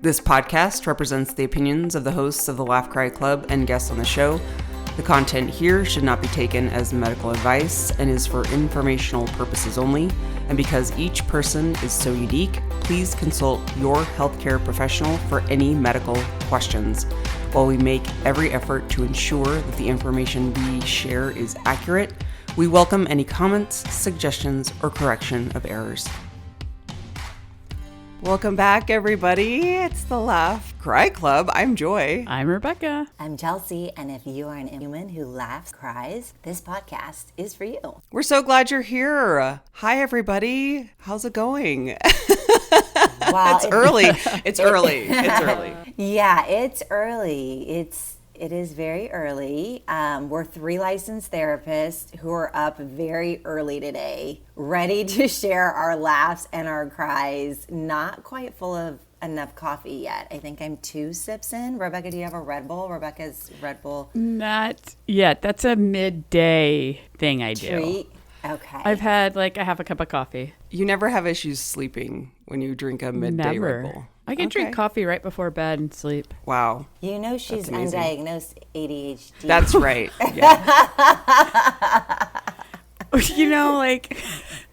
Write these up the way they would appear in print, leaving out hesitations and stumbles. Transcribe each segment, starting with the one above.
This podcast represents the opinions of the hosts of the Laugh Cry Club and guests on the show. The content here should not be taken as medical advice and is for informational purposes only. And because each person is so unique, please consult your healthcare professional for any medical questions. While we make every effort to ensure that the information we share is accurate, we welcome any comments, suggestions, or correction of errors. Welcome back, everybody. It's the Laugh Cry Club. I'm Joy. I'm Rebecca. I'm Chelsea, and if you are an human who laughs, cries, this podcast is for you. We're so glad you're here. Hi, everybody. How's it going? Wow, It's early. It's early. Yeah, it's early. It is very early. We're 3 licensed therapists who are up very early today, ready to share our laughs and our cries. Not quite full of enough coffee yet. I think I'm 2 sips in. Rebecca, do you have a Red Bull? Rebecca's Red Bull. Not yet. That's a midday thing I do. Treat? Okay. I've had I have a cup of coffee. You never have issues sleeping when you drink a midday Red Bull. I can drink coffee right before bed and sleep. Wow. You know she's undiagnosed ADHD. That's right. Yeah.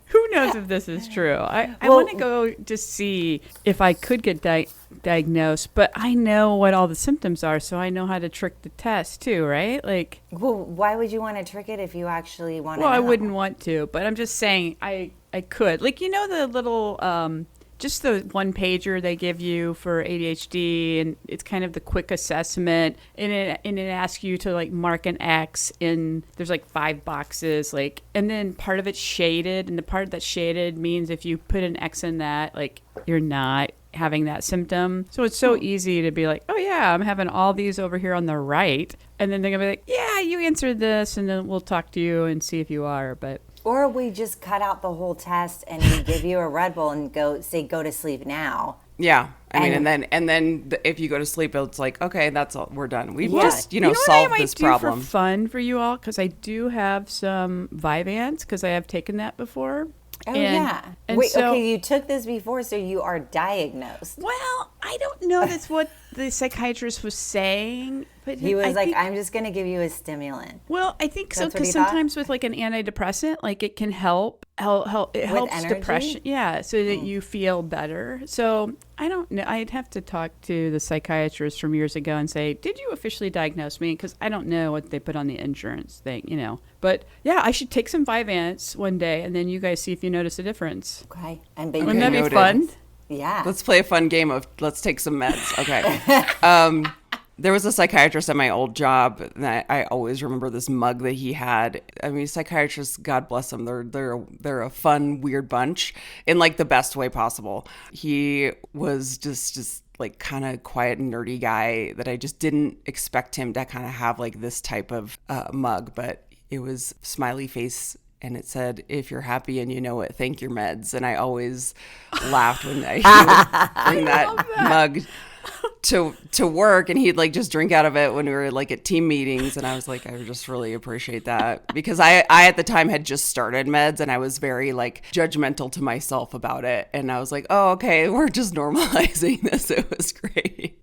Who knows if this is true? I want to go just see if I could get diagnosed, but I know what all the symptoms are, so I know how to trick the test too, right? Well, why would you want to trick it if you actually want to know? I wouldn't want to, but I'm just saying I could. The little... just the one pager they give you for ADHD, and it's kind of the quick assessment, and it asks you to mark an X in, there's 5 boxes, and then part of it's shaded, and the part that's shaded means if you put an X in that, you're not having that symptom. So it's so easy to be oh yeah, I'm having all these over here on the right, and then they're gonna be yeah, you answered this, and then we'll talk to you and see if you are, but... Or we just cut out the whole test and we give you a Red Bull and go to sleep now. Yeah. And then if you go to sleep, it's okay, that's all. We're done. We've just, solved this problem. You know what I might do for fun for you all? Because I do have some Vyvanse, because I have taken that before. Yeah. Wait, okay, you took this before, so you are diagnosed. Well, I don't know that's what the psychiatrist was saying. But he was I'm just going to give you a stimulant. Well, I think so, because sometimes with an antidepressant, it can help. It helps energy? Depression. Yeah, so that you feel better. So I don't know. I'd have to talk to the psychiatrist from years ago and say, did you officially diagnose me? Because I don't know what they put on the insurance thing, But yeah, I should take some Vyvanse one day, and then you guys see if you notice a difference. Okay. Wouldn't that be fun? Yeah. Let's play a fun game of let's take some meds. Okay. There was a psychiatrist at my old job, and I always remember this mug that he had. I mean, psychiatrists, God bless them, they're a fun, weird bunch in the best way possible. He was just kind of quiet and nerdy guy that I just didn't expect him to kind of have this type of mug, but it was smiley face. And it said, if you're happy and you know it, thank your meds. And I always laughed when he would bring that mug to work, and he'd just drink out of it when we were at team meetings. And I was I just really appreciate that, because I at the time had just started meds, and I was very judgmental to myself about it. And I was oh, okay, we're just normalizing this. It was great.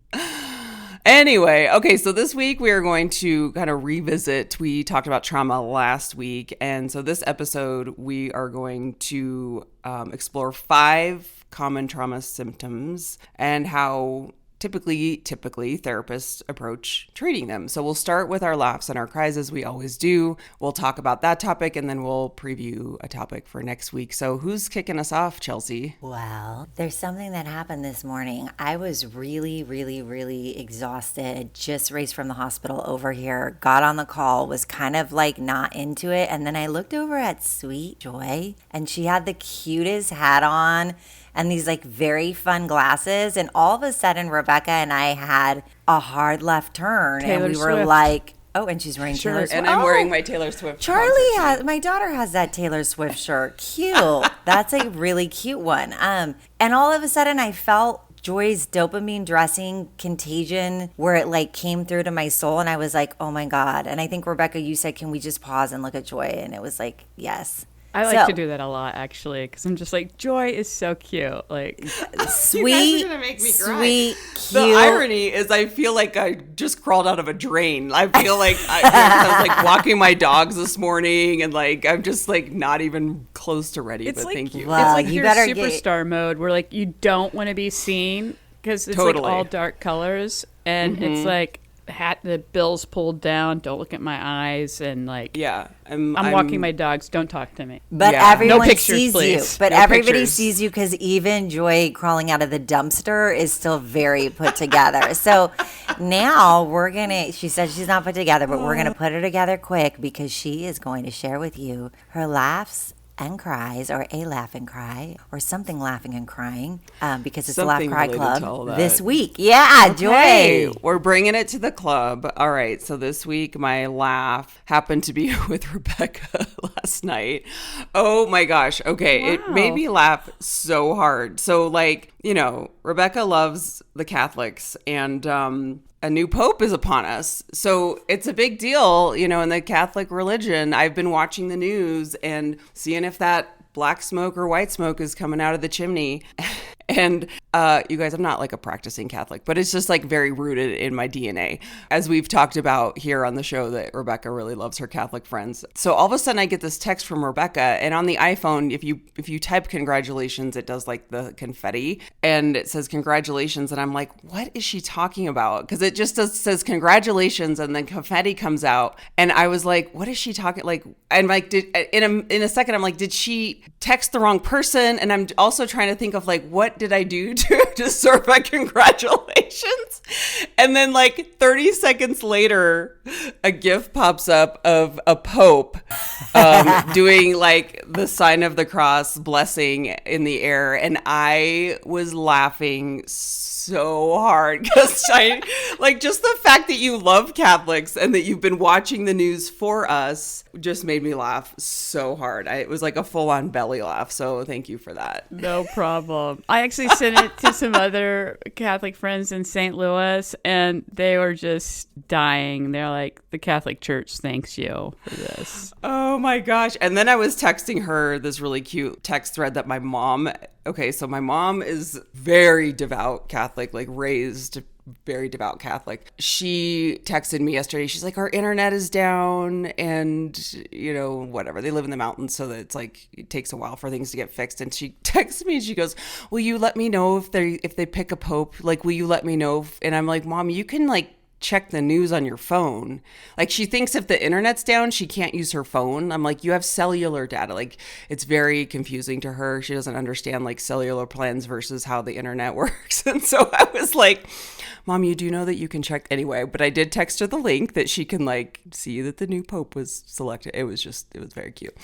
Anyway, okay, so this week we are going to kind of revisit. We talked about trauma last week, and so this episode we are going to explore 5 common trauma symptoms and how typically therapists approach treating them. So we'll start with our laughs and our cries, as we always do. We'll talk about that topic, and then we'll preview a topic for next week. So who's kicking us off, Chelsea? Well, there's something that happened this morning. I was really, really, really exhausted. Just raced from the hospital over here, got on the call, was kind of not into it. And then I looked over at Sweet Joy, and she had the cutest hat on and these very fun glasses, and all of a sudden Rebecca and I had a hard left turn, Taylor and we were Swift. oh, and she's wearing Taylor Swift. And I'm wearing my Taylor Swift. My daughter has that Taylor Swift shirt. Cute. That's a really cute one. And all of a sudden I felt Joy's dopamine dressing contagion, where it came through to my soul, and I was oh my God. And I think, Rebecca, you said, can we just pause and look at Joy? And it was yes. I like to do that a lot, actually, because I'm just Joy is so cute. Sweet, The irony is I feel like I just crawled out of a drain. I feel like I was like walking my dogs this morning and like I'm just like not even close to ready, but thank you. Well, It's like you your better superstar mode where like you don't want to be seen because it's Totally. like all dark colors and it's like the bill's pulled down, don't look at my eyes, and like I'm walking my dogs, don't talk to me. But Yeah. everyone No pictures, sees please. you. But No everybody pictures. sees you because even Joy crawling out of the dumpster is still very put together. So now she said she's not put together, but we're going to put her together quick because she is going to share with you her laughs and cries, or a laugh and cry, or something laughing and crying, because it's Something the Laugh Cry related to all Club that. this week. Yeah, Hey, Joy. we're bringing it to the club. All right. So this week, my laugh happened to be with Rebecca last night. Oh my gosh. Okay. It Wow. made me laugh so hard. So, like, Rebecca loves the Catholics and, a new pope is upon us. So it's a big deal, in the Catholic religion. I've been watching the news and seeing if that black smoke or white smoke is coming out of the chimney. And you guys, I'm not like a practicing Catholic, but it's just like very rooted in my DNA. As we've talked about here on the show, that Rebecca really loves her Catholic friends. So all of a sudden I get this text from Rebecca, and on the iPhone, if you type congratulations, it does like the confetti and it says congratulations. And I'm like, what is she talking about? Because it just says congratulations and then confetti comes out. And I was like, what is she talking like? And like, in a second, I'm like, did she text the wrong person? And I'm also trying to think of like, what did I do to deserve my congratulations? And then like 30 seconds later, a GIF pops up of a pope doing like the sign of the cross blessing in the air. And I was laughing so hard because just the fact that you love Catholics and that you've been watching the news for us just made me laugh so hard. It was like a full-on belly laugh. So thank you for that. No problem. I actually sent it to some other Catholic friends in St. Louis, and they were just dying. They're like, the Catholic Church thanks you for this. Oh my gosh. And then I was texting her this really cute text thread that my mom is very devout Catholic, like raised very devout Catholic. She texted me yesterday. She's like, our internet is down and, whatever. They live in the mountains, so that it's like, it takes a while for things to get fixed. And she texted me and she goes, will you let me know if they pick a pope? Like, will you let me know? And I'm like, Mom, you can like check the news on your phone. Like, she thinks if the internet's down, she can't use her phone. I'm like, you have cellular data. Like, it's very confusing to her. She doesn't understand like cellular plans versus how the internet works. And so I was like, Mom, you do know that you can check anyway. But I did text her the link that she can like see that the new pope was selected. It was very cute.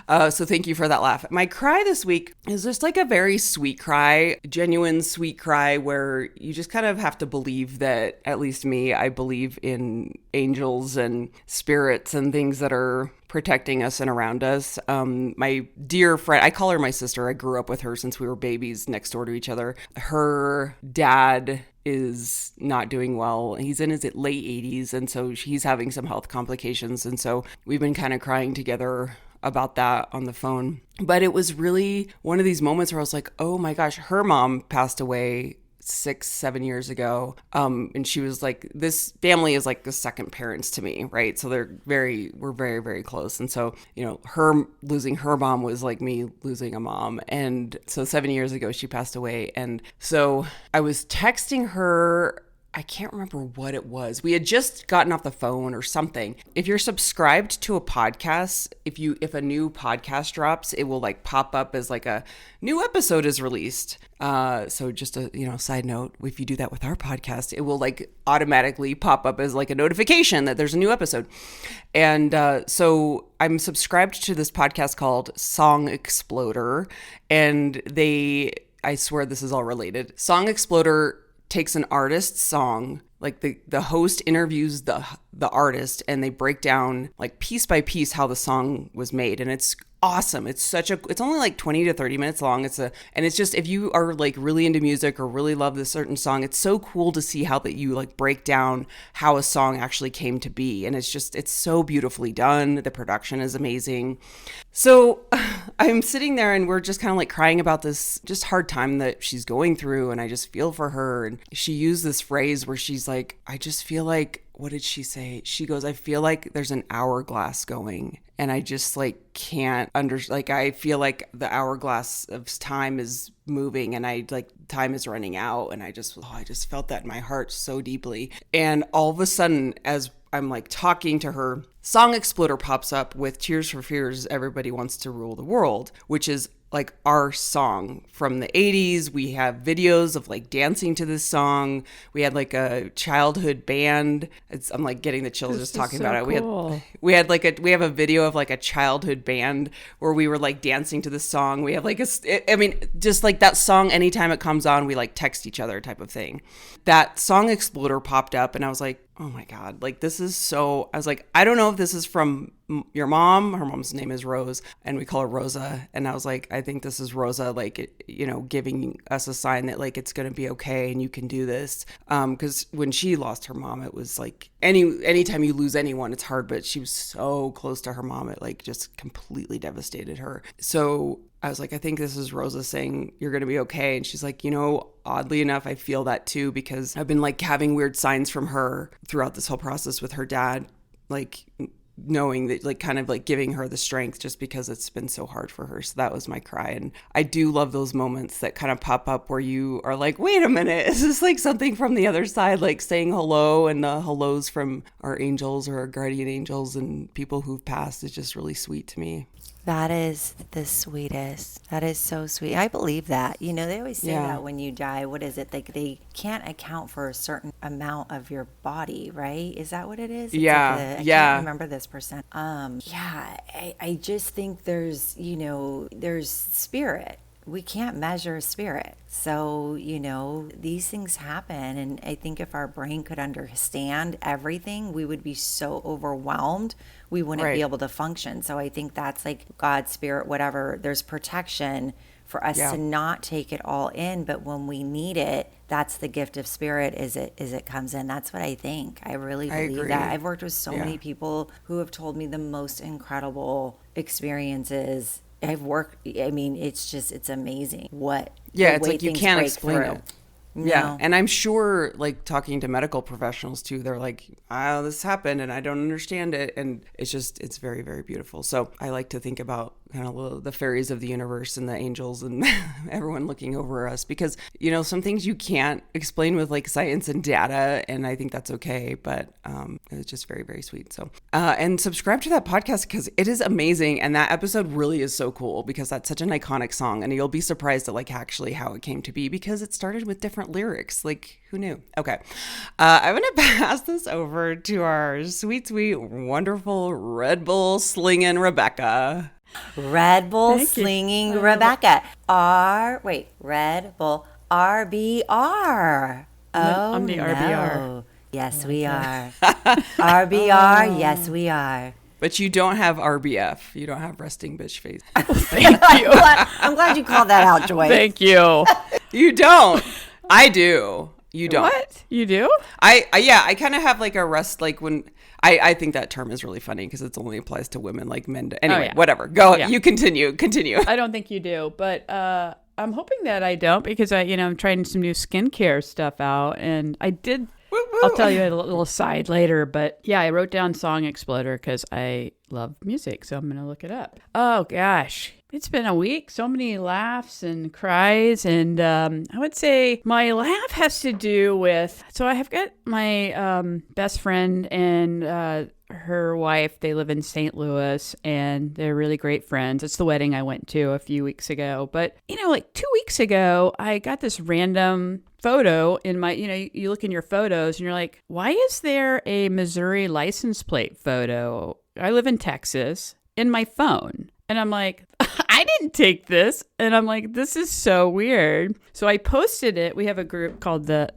So thank you for that laugh. My cry this week is just like a very sweet cry, genuine sweet cry where you just kind of have to believe that, at least me, I believe in angels and spirits and things that are protecting us and around us. My dear friend, I call her my sister. I grew up with her since we were babies next door to each other. Her dad is not doing well. He's in his late 80s, and so he's having some health complications. And so we've been kind of crying together about that on the phone. But it was really one of these moments where I was like, oh my gosh, her mom passed away 6-7 years ago. And she was like, this family is like the second parents to me, right? So we're very, very close. And so, her losing her mom was like me losing a mom. And so 7 years ago, she passed away. And so I was texting her, I can't remember what it was. We had just gotten off the phone or something. If you're subscribed to a podcast, if a new podcast drops, it will like pop up as like a new episode is released. So just a, side note, if you do that with our podcast, it will like automatically pop up as like a notification that there's a new episode. And so I'm subscribed to this podcast called Song Exploder, and I swear this is all related. Song Exploder takes an artist's song, like the host interviews the artist, and they break down like piece by piece how the song was made. And it's awesome. It's only like 20 to 30 minutes long. And it's just, if you are like really into music or really love this certain song, it's so cool to see how that you like break down how a song actually came to be. And it's so beautifully done. The production is amazing. So I'm sitting there and we're just kind of like crying about this just hard time that she's going through. And I just feel for her. And she used this phrase where she's like, I just feel like, what did she say? She goes, I feel like there's an hourglass going. And I just like can't I feel like the hourglass of time is moving and time is running out. And I just felt that in my heart so deeply. And all of a sudden, as I'm like talking to her, Song Exploder pops up with Tears for Fears, Everybody Wants to Rule the World, which is like our song from the 80s. We have videos of like dancing to this song. We had like a childhood band. I'm like getting the chills just talking about it. Cool. We have a video of like a childhood band where we were like dancing to this song. We have like just like that song, anytime it comes on, we like text each other type of thing. That Song Exploder popped up and I was like, oh my God, like this is so, I was like, I don't know if this is from your mom. Her mom's name is Rose and we call her Rosa. And I was like, I think this is Rosa, like, giving us a sign that like, it's going to be okay and you can do this. Cause when she lost her mom, it was like anytime you lose anyone, it's hard, but she was so close to her mom. It like just completely devastated her. So I was like, I think this is Rosa saying you're going to be okay. And she's like, oddly enough, I feel that too, because I've been like having weird signs from her throughout this whole process with her dad, like knowing that, like kind of like giving her the strength just because it's been so hard for her. So that was my cry. And I do love those moments that kind of pop up where you are like, wait a minute, is this like something from the other side, like saying hello, and the hellos from our angels or our guardian angels and people who've passed is just really sweet to me. That is the sweetest. That is so sweet. I believe that. They always say that when you die, what is it? Like they can't account for a certain amount of your body, right? Is that what it is? It's I can't remember this percent. I just think there's spirit. We can't measure spirit. So, these things happen. And I think if our brain could understand everything, we would be so overwhelmed, we wouldn't be able to function. So I think that's like God, spirit, whatever. There's protection for us to not take it all in. But when we need it, that's the gift of spirit is it comes in. That's what I think. I really believe that. I've worked with so many people who have told me the most incredible experiences. It's amazing it's like you can't explain it. Yeah. And I'm sure like talking to medical professionals too, they're like, oh, this happened and I don't understand it. And it's very, very beautiful. So I like to think about kind of the fairies of the universe and the angels and everyone looking over us because, some things you can't explain with like science and data. And I think that's okay. But it's just very, very sweet. So, and subscribe to that podcast because it is amazing. And that episode really is so cool because that's such an iconic song. And you'll be surprised at like actually how it came to be because it started with different lyrics. Like who knew? Okay. I'm going to pass this over to our sweet, sweet, wonderful Red Bull slinging Rebecca. Red Bull slinging Rebecca. Red Bull RBR. Oh, I'm the RBR. Yes, we are. RBR, yes, we are. But you don't have RBF. You don't have resting bitch face. Thank you. I'm glad you called that out, Joy. Thank you. You don't. I do. You don't. What? You do? I kind of have like a rest, like when I think that term is really funny because it only applies to women, like men. Anyway, whatever. Go. Yeah. You continue. I don't think you do, but I'm hoping that I don't because I'm trying some new skincare stuff out, and I did. I'll tell you a little side later, but yeah, I wrote down Song Exploder because I love music, so I'm going to look it up. Oh, gosh. It's been a week. So many laughs and cries, and I would say my laugh has to do with, so I have got my best friend and her wife. They live in St. Louis, and they're really great friends. It's the wedding I went to a few weeks ago, but, like 2 weeks ago, I got this random photo in my, you look in your photos and you're like, why is there a Missouri license plate photo? I live in Texas in my phone. And I'm like, I didn't take this. And I'm like, this is so weird. So I posted it. We have a group called the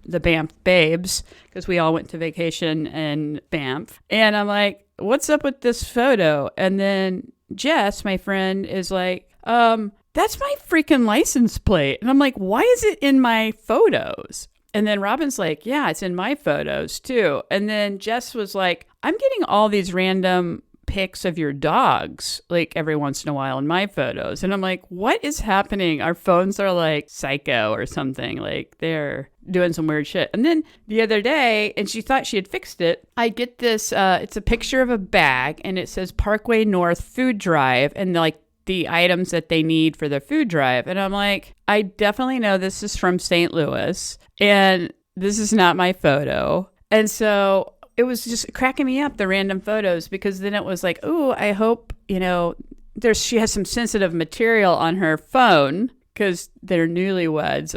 Banff Babes because we all went to vacation in Banff. And I'm like, what's up with this photo? And then Jess, my friend, is like, that's my freaking license plate. And I'm like, why is it in my photos? And then Robin's like, yeah, it's in my photos too. And then Jess was like, I'm getting all these random pics of your dogs like every once in a while in my photos. And I'm like, what is happening? Our phones are like psycho or something. Like they're doing some weird shit. And then the other day, and she thought she had fixed it, I get this, it's a picture of a bag and it says Parkway North Food Drive and like the items that they need for the food drive. And I'm like, I definitely know this is from St. Louis and this is not my photo. And so it was just cracking me up, the random photos, because then it was like, oh, I hope, she has some sensitive material on her phone because they're newlyweds,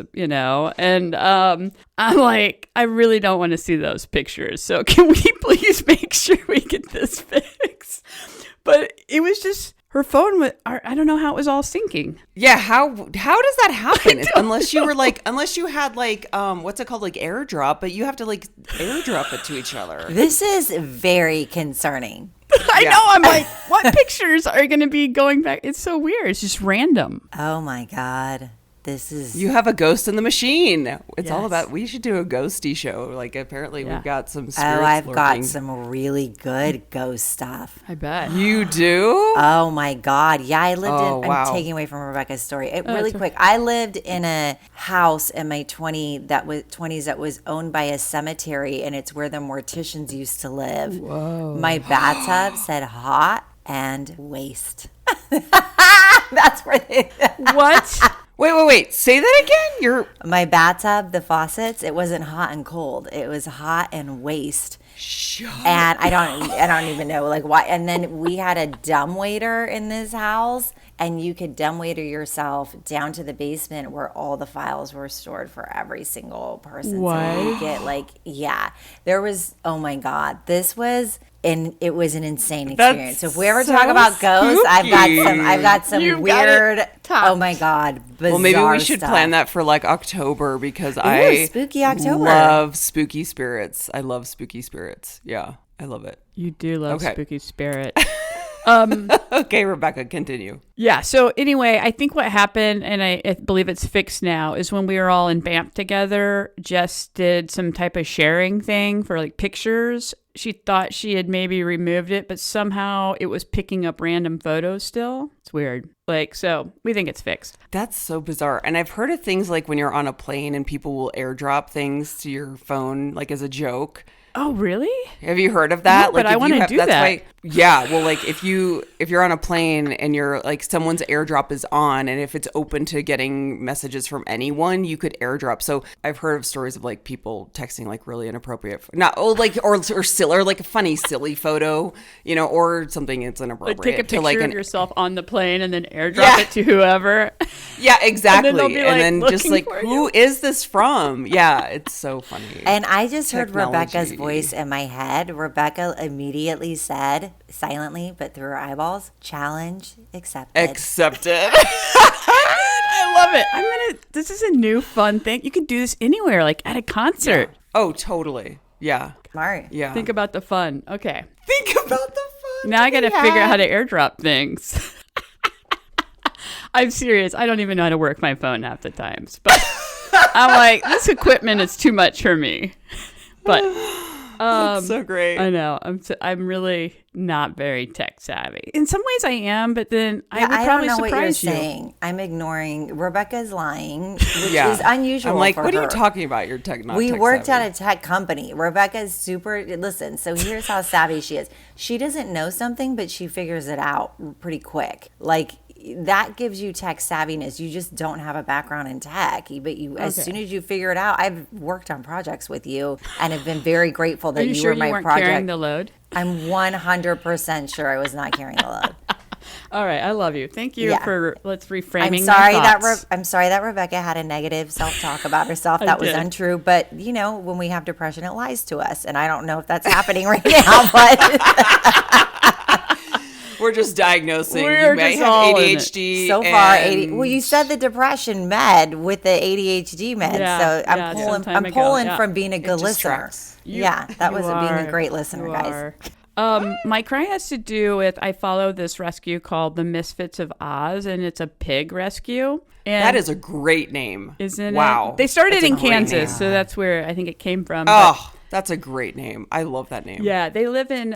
and I'm like, I really don't want to see those pictures. So can we please make sure we get this fixed? But it was just, her phone, I don't know how it was all syncing. Yeah, how does that happen? Unless you had like, what's it called? Like airdrop, but you have to like airdrop it to each other. This is very concerning. I know. I'm like, what pictures are going to be going back? It's so weird. It's just random. Oh my God. You have a ghost in the machine. It's Yes. all about, we should do a ghosty show. Like apparently we've got some spirits I've lurking. got some really good ghost stuff. I bet. You do? Oh my God. Yeah, I lived Oh, in, wow. I'm taking away from Rebecca's story. Really quick. I lived in a house in my 20s that was owned by a cemetery, and it's where the morticians used to live. Whoa. My bathtub said hot and waste. That's where they... What? Wait. Say that again? My bathtub, the faucets, it wasn't hot and cold. It was hot and waste. And I don't even know like why. And then we had a dumbwaiter in this house, and you could dumbwaiter yourself down to the basement where all the files were stored for every single person. What? So you get there was, oh my God, it was an insane experience. So if we ever so talk about ghosts, I've got some You got weird, it topped. oh my God, bizarre Well, maybe we should stuff. plan that for like October because I spooky October. love spooky spirits. I love spooky spirits. Yeah, I love it. You do love Okay. spooky spirit. Okay, Rebecca, continue. Yeah. So anyway, I think what happened, and I believe it's fixed now, is when we were all in Banff together, Jess did some type of sharing thing for like pictures. She thought she had maybe removed it, but somehow it was picking up random photos still. It's weird. So we think it's fixed. That's so bizarre. And I've heard of things like when you're on a plane and people will airdrop things to your phone, like as a joke. Oh, really? Have you heard of that? No, but like, I want to do that. Yeah, well, like if you're on a plane and you're like someone's airdrop is on, and if it's open to getting messages from anyone, you could airdrop. So I've heard of stories of like people texting like really inappropriate, or like a funny silly photo, or something that's inappropriate. Like take a picture to like of yourself on the plane and then airdrop it to whoever. Yeah, exactly. And then they'll be, like, and then just like, looking for who is this from? Yeah, it's so funny. And I just heard Technology. Rebecca's voice in my head. Rebecca immediately said, silently but through her eyeballs, challenge accepted. Accepted. I love it. This is a new fun thing. You can do this anywhere, like at a concert. Yeah. Oh, totally. Yeah. Smart. Yeah. Think about the fun. Okay. Think about the fun. Now I got to figure out how to airdrop things. I'm serious. I don't even know how to work my phone half the times. But I'm like, this equipment is too much for me. But That's so great. I know. I'm really not very tech savvy. In some ways I am, but then I would I probably don't know what you're surprise you. saying. I'm ignoring. Rebecca's lying, which Yeah. is unusual. I'm like, for what are her. you talking about? You're tech. Not We tech worked savvy. at a tech company. Rebecca's super. Listen, so here's how savvy she is. She doesn't know something, but she figures it out pretty quick. Like, that gives you tech savviness. You just don't have a background in tech, but as soon as you figure it out, I've worked on projects with you and have been very grateful that Are you sure were you my weren't project. carrying the load? I'm 100% sure I was not carrying the load. All right, I love you. Thank you Yeah. for let's reframing. I'm sorry my thoughts. I'm sorry that Rebecca had a negative self-talk about herself. I That was did. untrue. But when we have depression, it lies to us, and I don't know if that's happening right now. But We're just diagnosing. We're you may just have all in it. ADHD. so far, and- well, you said the depression med with the ADHD med, Yeah, so yeah, I'm some time ago, pulling yeah. from being a good listener. distracts. That was being a are- great listener, you guys. are. My cry has to do with I follow this rescue called the Misfits of Oz, and it's a pig rescue. And That is a great name. isn't Wow. it? They started That's a in great Kansas, name. so that's where I think it came from. But Oh, that's a great name. I love that name. yeah, they live in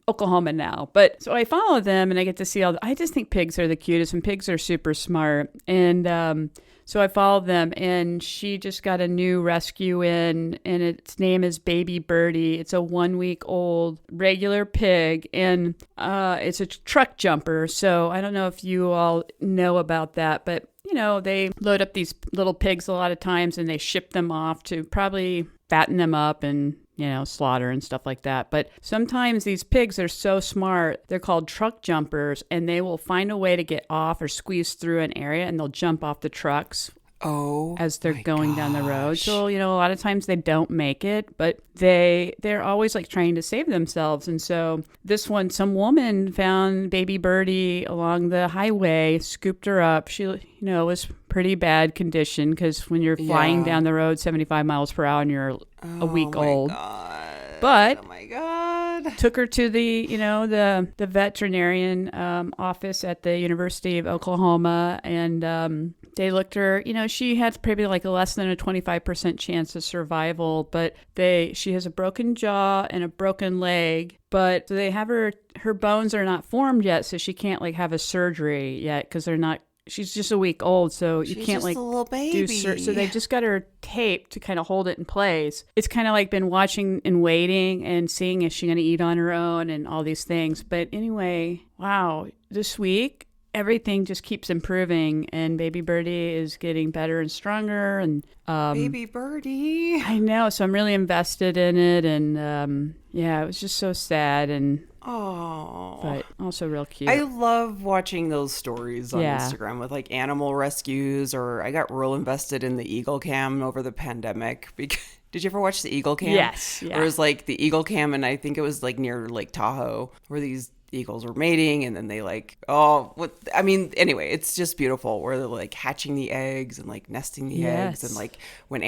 Oklahoma now. But so I follow them, and I get to see I just think pigs are the cutest, and pigs are super smart. And so I followed them, and she just got a new rescue in, and its name is Baby Birdie. It's a 1-week-old regular pig, and it's a truck jumper. So I don't know if you all know about that, but they load up these little pigs a lot of times, and they ship them off to probably fatten them up and slaughter and stuff like that. But sometimes these pigs are so smart, they're called truck jumpers, and they will find a way to get off or squeeze through an area, and they'll jump off the trucks as they're going down the road. So, a lot of times they don't make it, but they're always like trying to save themselves. And so this one, some woman found Baby Birdie along the highway, scooped her up. She, was pretty bad condition, because when you're flying down the road 75 miles per hour and you're a week old. But oh my God. Took her to the the veterinarian office at the University of Oklahoma, and they looked her. She had probably like a less than a 25% chance of survival, but she has a broken jaw and a broken leg. But they have her bones are not formed yet, so she can't like have a surgery yet because they're not. She's just a week old, so you She's can't just like a little baby. so they just got her taped to kind of hold it in place. It's kind of like been watching and waiting and seeing if she's going to eat on her own and all these things. But anyway, wow, this week everything just keeps improving, and Baby Birdie is getting better and stronger. And Baby Birdie. I know, so I'm really invested in it, and it was just so sad but also real cute. I love watching those stories on Instagram with like animal rescues, or I got real invested in the Eagle Cam over the pandemic. Did you ever watch the Eagle Cam? Yes. Yeah. Where it was like the Eagle Cam, and I think it was like near Lake Tahoe, where these eagles were mating, and then they anyway, it's just beautiful where they're like hatching the eggs and like nesting the eggs, and like when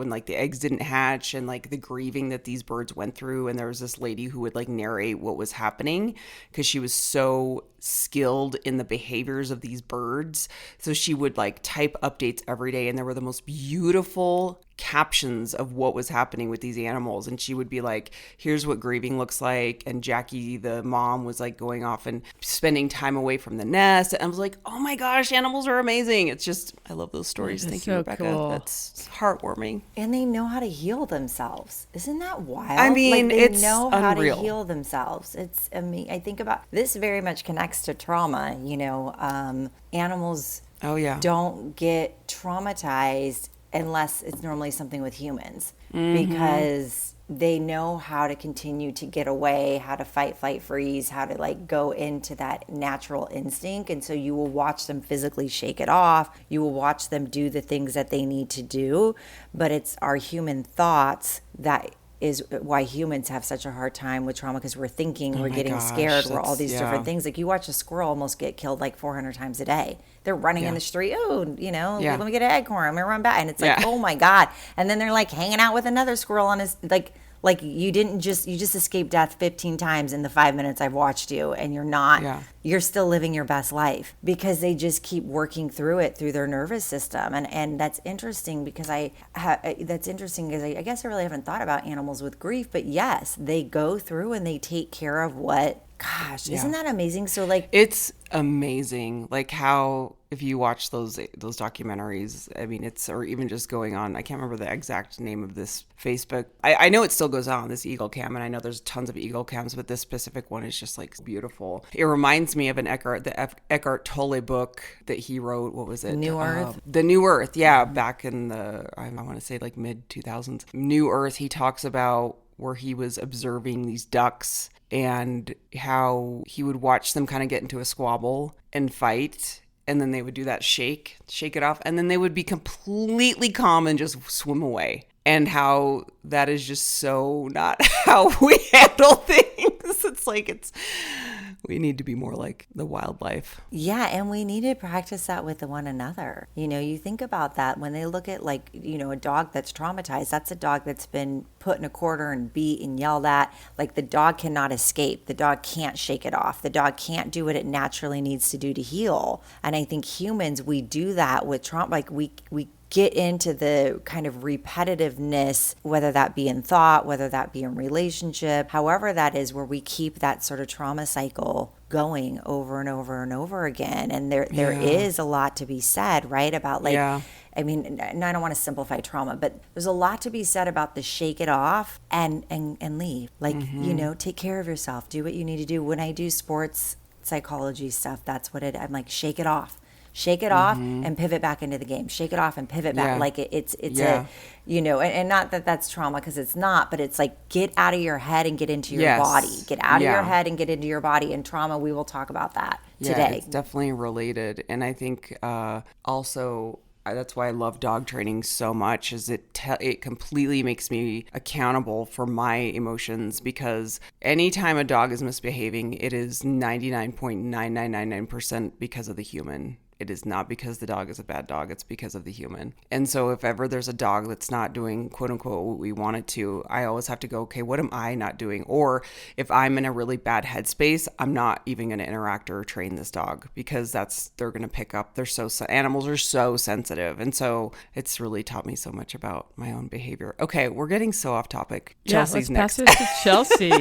like the eggs didn't hatch, and like the grieving that these birds went through. And there was this lady who would like narrate what was happening because she was so skilled in the behaviors of these birds. So she would like type updates every day, and there were the most beautiful captions of what was happening with these animals. And she would be like, here's what grieving looks like. And Jackie, the mom, was like going off and spending time away from the nest. And I was like, oh my gosh, animals are amazing. It's just, I love those stories. Thank you, Rebecca. Cool. That's heartwarming. And they know how to heal themselves. Isn't that wild? I mean, they it's know unreal. how to heal themselves. It's I think about this very much connects to trauma. Animals don't get traumatized unless it's normally something with humans, because they know how to continue to get away, how to fight, flight, freeze, how to like go into that natural instinct. And so you will watch them physically shake it off. You will watch them do the things that they need to do. But it's our human thoughts that is why humans have such a hard time with trauma, because we're thinking, we're getting scared, we're all these different things. Like you watch a squirrel almost get killed like 400 times a day. They're running in the street. Oh, let me get an acorn. I'm gonna run back, and it's like, oh my God. And then they're like hanging out with another squirrel on his like you just escaped death 15 times in the 5 minutes I've watched you, and you're not. You're still living your best life because they just keep working through it through their nervous system. And that's interesting because I guess I really haven't thought about animals with grief, but yes, they go through and they take care of what. Gosh, isn't that amazing? So like, it's amazing, like how if you watch those documentaries, I mean, or even just going on, I can't remember the exact name of this Facebook. I know it still goes on, this Eagle Cam, and I know there's tons of Eagle Cams, but this specific one is just like beautiful. It reminds me of an Eckhart Tolle book that he wrote. What was it? New Earth. The New Earth, yeah, back in the I want to say like mid 2000s. New Earth. He talks about where he was observing these ducks and how he would watch them kind of get into a squabble and fight, and then they would do that shake it off, and then they would be completely calm and just swim away. And how that is just so not how we handle things. It's like We need to be more like the wildlife. Yeah, and we need to practice that with one another. You think about that when they look at like, a dog that's traumatized, that's a dog that's been put in a corner and beat and yelled at. Like the dog cannot escape. The dog can't shake it off. The dog can't do what it naturally needs to do to heal. And I think humans, we do that with trauma. Like we get into the kind of repetitiveness, whether that be in thought, whether that be in relationship, however that is, where we keep that sort of trauma cycle going over and over and over again. And there is a lot to be said, right? About like, I mean, and I don't want to simplify trauma, but there's a lot to be said about the shake it off and leave. Like, take care of yourself, do what you need to do. When I do sports psychology stuff, that's what I'm like, shake it off. Shake it off and pivot back into the game. Shake it off and pivot back. Like it's a, and not that that's trauma, because it's not, but it's like, get out of your head and get into your body. Get out of your head and get into your body. And trauma, we will talk about that today. It's definitely related. And I think also, that's why I love dog training so much, is it completely makes me accountable for my emotions, because anytime a dog is misbehaving, it is 99.9999% because of the human. It is not because the dog is a bad dog. It's because of the human. And so if ever there's a dog that's not doing, quote unquote, what we want it to, I always have to go, okay, what am I not doing? Or if I'm in a really bad headspace, I'm not even going to interact or train this dog, because they're going to pick up. Animals are so sensitive. And so it's really taught me so much about my own behavior. Okay, we're getting so off topic. Chelsea's let's next. pass it to Chelsea.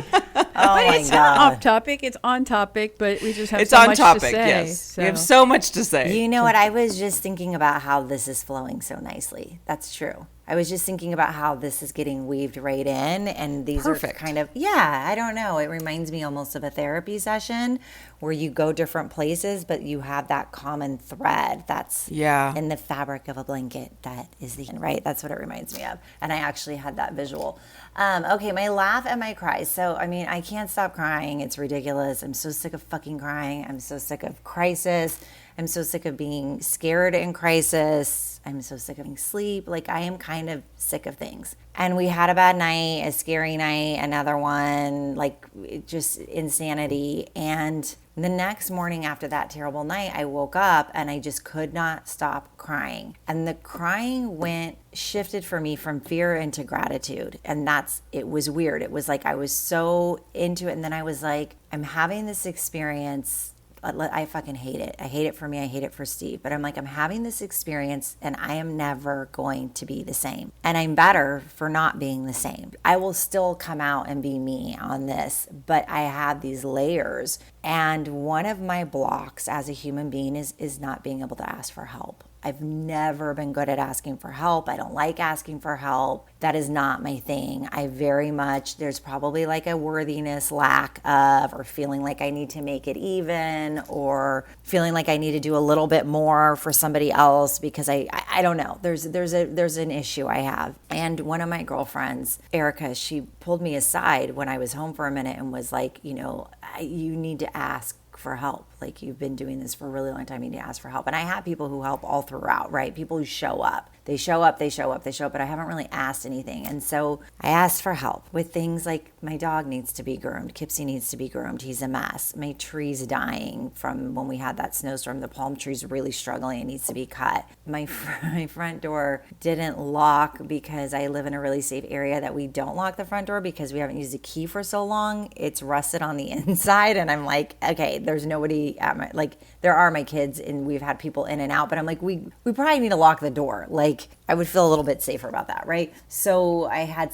It's not off topic. It's on topic, but we just have It's so on much topic, to say. yes. So. We have so much to say. You know what? I was just thinking about how this is flowing so nicely. That's true. I was just thinking about how this is getting weaved right in, and these Perfect. are kind of, I don't know. It reminds me almost of a therapy session where you go different places, but you have that common thread that's in the fabric of a blanket. That is right? That's what it reminds me of. And I actually had that visual. Okay, my laugh and my cries. So, I mean, I can't stop crying. It's ridiculous. I'm so sick of fucking crying. I'm so sick of crisis. I'm so sick of being scared in crisis. I'm so sick of being sleep. Like, I am kind of sick of things. And we had a bad night, a scary night, another one, like just insanity. And the next morning after that terrible night, I woke up and I just could not stop crying. And the crying shifted for me from fear into gratitude. And it was weird. It was like I was so into it. And then I was like, I'm having this experience. I fucking hate it. I hate it for me. I hate it for Steve. But I'm like, I'm having this experience and I am never going to be the same. And I'm better for not being the same. I will still come out and be me on this, but I have these layers. And one of my blocks as a human being is not being able to ask for help. I've never been good at asking for help. I don't like asking for help. That is not my thing. There's probably like a worthiness lack of, or feeling like I need to make it even, or feeling like I need to do a little bit more for somebody else because I don't know. There's an issue I have. And one of my girlfriends, Erica, she pulled me aside when I was home for a minute and was like, you need to ask for help. Like, you've been doing this for a really long time. You need to ask for help. And I have people who help all throughout, right? People who show up. They show up, but I haven't really asked anything. And so I asked for help with things like my dog needs to be groomed. Kipsy needs to be groomed. He's a mess. My tree's dying from when we had that snowstorm. The palm tree's really struggling. It needs to be cut. My front door didn't lock because I live in a really safe area that we don't lock the front door because we haven't used a key for so long. It's rusted on the inside. And I'm like, okay, there's nobody at my, like, there are my kids and we've had people in and out, but I'm like, we probably need to lock the door. Like, I would feel a little bit safer about that, right? So I had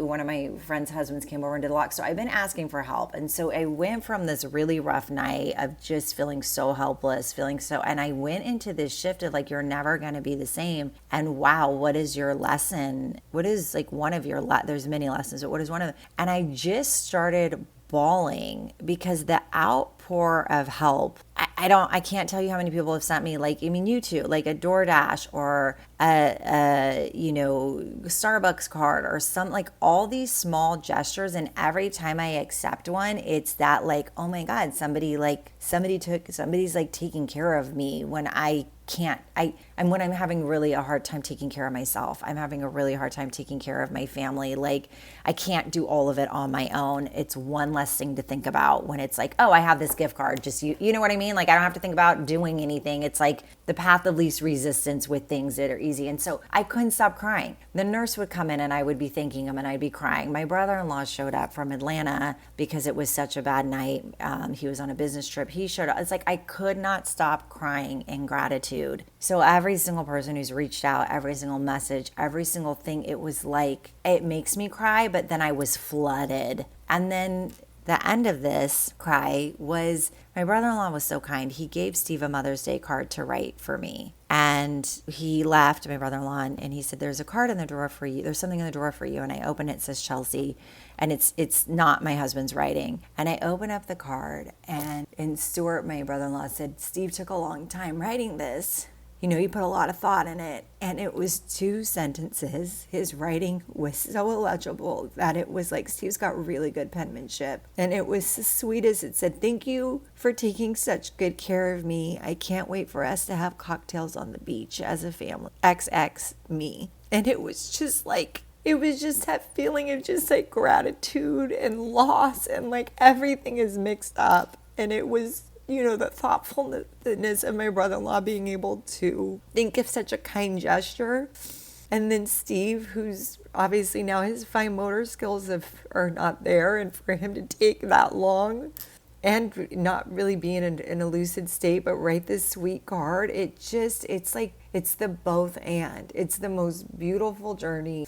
one of my friend's husbands came over and did the lock. So I've been asking for help. And so I went from this really rough night of just feeling so helpless, and I went into this shift of like, you're never going to be the same. And wow, what is your lesson? What is like one of your, there's many lessons, but what is one of them? And I just started bawling because the outpour of help, I can't tell you how many people have sent me, like, I mean, you too, like a DoorDash or Starbucks card or some, like all these small gestures. And every time I accept one, it's that like, oh my God, somebody's like taking care of me when when I'm having really a hard time taking care of myself. I'm having a really hard time taking care of my family. Like I can't do all of it on my own. It's one less thing to think about when it's like, oh, I have this gift card. Just you know what I mean? Like I don't have to think about doing anything. It's like the path of least resistance with things that are easy. And so I couldn't stop crying. The nurse would come in and I would be thanking him and I'd be crying. My brother-in-law showed up from Atlanta because it was such a bad night. He was on a business trip. He showed up. It's like I could not stop crying in gratitude. So every single person who's reached out, every single message, every single thing, it was like, it makes me cry, but then I was flooded. And then the end of this cry was, my brother-in-law was so kind. He gave Steve a Mother's Day card to write for me. And he left, my brother-in-law, and he said, there's a card in the drawer for you. There's something in the drawer for you. And I open it, it says Chelsea. And it's not my husband's writing. And I open up the card, and Stuart, my brother-in-law, said, Steve took a long time writing this. You know, he put a lot of thought in it. And it was 2 sentences. His writing was so illegible that it was like, Steve's got really good penmanship. And it was as sweet as it said, thank you for taking such good care of me. I can't wait for us to have cocktails on the beach as a family. XX me. And it was just like, it was just that feeling of just like gratitude and loss and like everything is mixed up. And it was, the thoughtfulness of my brother-in-law being able to think of such a kind gesture. And then Steve, who's obviously now his fine motor skills are not there, and for him to take that long and not really be in a lucid state, but write this sweet card, it's the both and. It's the most beautiful journey,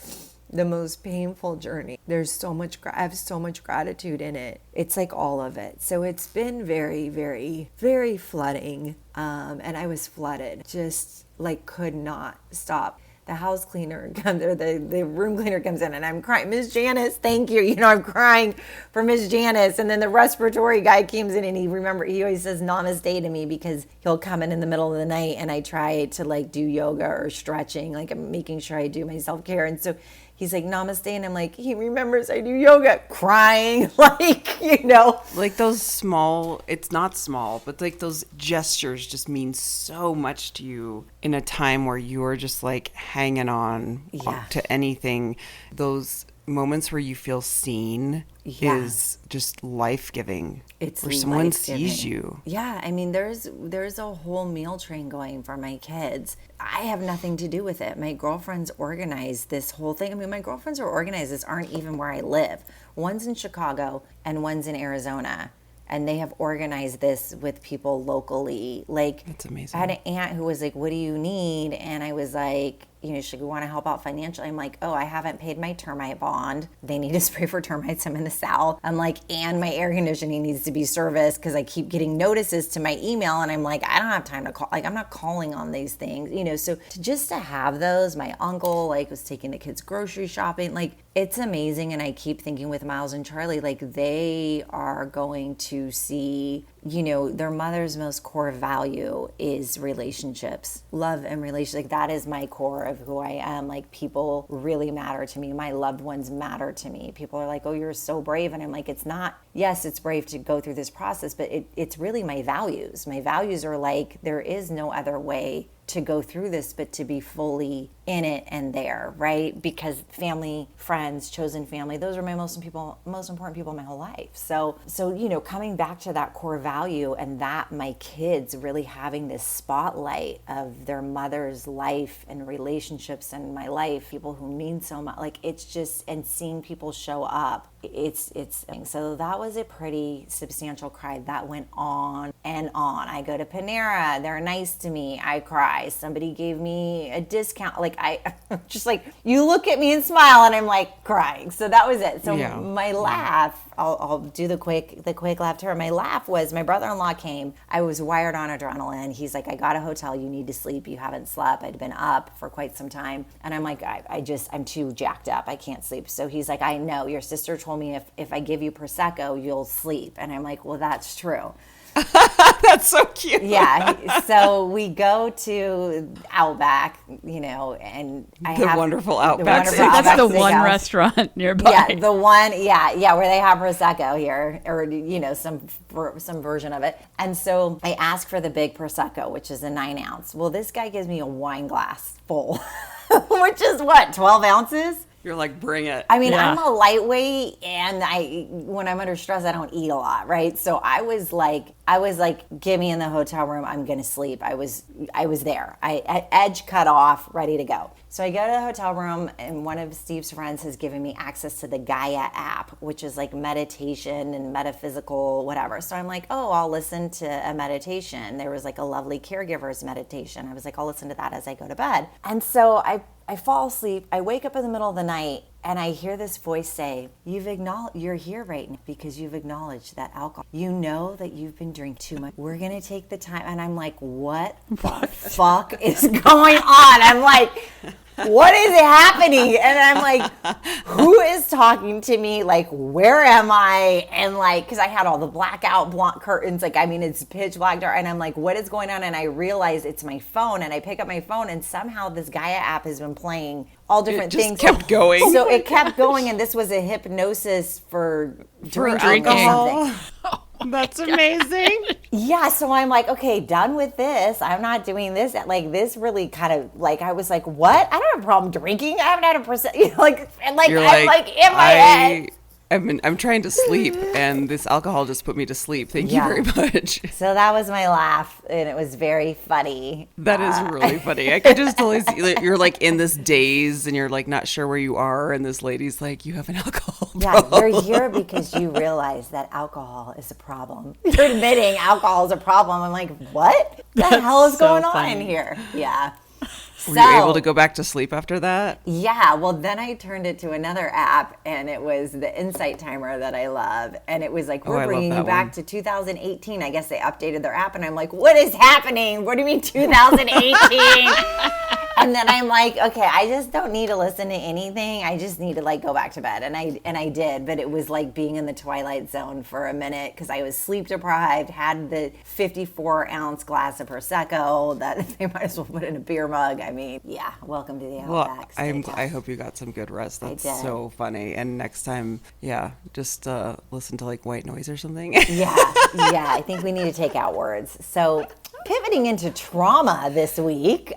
the most painful journey. There's I have so much gratitude in it. It's like all of it. So it's been very, very, very flooding. And I was flooded, just like could not stop. The house cleaner comes, or the room cleaner comes in, and I'm crying, Miss Janice, thank you. I'm crying for Miss Janice. And then the respiratory guy comes in, and he always says namaste to me because he'll come in the middle of the night, and I try to like do yoga or stretching, like I'm making sure I do my self-care. And so he's like, namaste. And I'm like, he remembers I do yoga, crying, Like those small, it's not small, but like those gestures just mean so much to you in a time where you're just like hanging on to anything. Those moments where you feel seen is just life-giving. It's where someone life-giving. Sees you. Yeah, I mean, there's a whole meal train going for my kids. I have nothing to do with it. My girlfriends organize this whole thing. I mean, my girlfriends are organized. This aren't even where I live. One's in Chicago and one's in Arizona. And they have organized this with people locally. Like, that's amazing. I had an aunt who was like, what do you need? And I was like, should we want to help out financially? I'm like, oh, I haven't paid my termite bond. They need to spray for termites. I'm in the South. I'm like, and my air conditioning needs to be serviced because I keep getting notices to my email. And I'm like, I don't have time to call. Like, I'm not calling on these things, So to have those, my uncle was taking the kids grocery shopping. Like, it's amazing. And I keep thinking with Miles and Charlie, like they are going to see, their mother's most core value is relationships, love and relationships. Like that is my core of who I am. Like people really matter to me. My loved ones matter to me. People are like, oh, you're so brave. And I'm like, it's not, yes, it's brave to go through this process, but it's really my values. My values are like, there is no other way to go through this, but to be fully in it and there, right? Because family, friends, chosen family, those are my most important people in my whole life. So, coming back to that core value and that my kids really having this spotlight of their mother's life and relationships and my life, people who mean so much, like it's just, and seeing people show up, it's so that was a pretty substantial cry that went on and on. I go to Panera, they're nice to me, I cry. Somebody gave me a discount. Like I just like, you look at me and smile and I'm like crying. So that was it. So my laugh, I'll do the quick laugh to her. My laugh was my brother-in-law came. I was wired on adrenaline. He's like, I got a hotel. You need to sleep. You haven't slept. I'd been up for quite some time. And I'm like, I'm too jacked up. I can't sleep. So he's like, I know your sister told me if I give you Prosecco, you'll sleep. And I'm like, well, that's true. That's so cute. Yeah. So we go to Outback, and I The have wonderful Outback wonderful Steakhouse. That's Outback the one Steakhouse. restaurant nearby. Yeah, the one, where they have Prosecco here, or, some version of it. And so I ask for the big Prosecco, which is a 9 ounce. Well, this guy gives me a wine glass full, which is what, 12 ounces? You're like, bring it. I mean, Yeah. I'm a lightweight, and when I'm under stress, I don't eat a lot, right? So I was like, get me in the hotel room. I'm gonna sleep. I was there. I edge cut off, ready to go. So I go to the hotel room, and one of Steve's friends has given me access to the Gaia app, which is like meditation and metaphysical whatever. So I'm like, oh, I'll listen to a meditation. There was like a lovely caregiver's meditation. I was like, I'll listen to that as I go to bed. And so I fall asleep. I wake up in the middle of the night, and I hear this voice say, you're here right now because you've acknowledged that alcohol. You know that you've been drinking too much. We're going to take the time. And I'm like, what the fuck is going on? I'm like, what is happening? And I'm like, who is talking to me? Like, where am I? And like, because I had all the blackout curtains. Like, I mean, it's pitch black dark. And I'm like, what is going on? And I realize it's my phone. And I pick up my phone, and somehow this Gaia app has been playing all different just things. kept going. So it kept going, and this was a hypnosis for drinking or something. That's amazing. Yeah, so I'm like, okay, done with this. I'm not doing this. Like, this really kind of, like, I was like, what? I don't have a problem drinking. I haven't had a percent, You're in my head. I'm trying to sleep, and this alcohol just put me to sleep. Thank you Yeah. very much. So that was my laugh, and it was very funny. That is really funny. I could just totally see that you're like in this daze, and you're like not sure where you are, and this lady's like, you have an alcohol Yeah, problem. you're here because you realize that alcohol is a problem. You're admitting alcohol is a problem. I'm like, what the hell is so going on funny. here? Yeah. Were you able to go back to sleep after that? Yeah, well, then I turned it to another app, and it was the Insight Timer that I love. And it was like, I we're love bringing you that back one. to 2018. I guess they updated their app, and I'm like, what is happening? What do you mean 2018? And then I'm like, okay, I just don't need to listen to anything. I just need to like go back to bed. And I did, but it was like being in the twilight zone for a minute because I was sleep deprived, had the 54-ounce glass of Prosecco that they might as well put in a beer mug. I mean, yeah, welcome to the Outback. Well, Steakhouse. I hope you got some good rest. That's did. so funny. And next time, just listen to like white noise or something. Yeah, I think we need to take out words. So pivoting into trauma this week.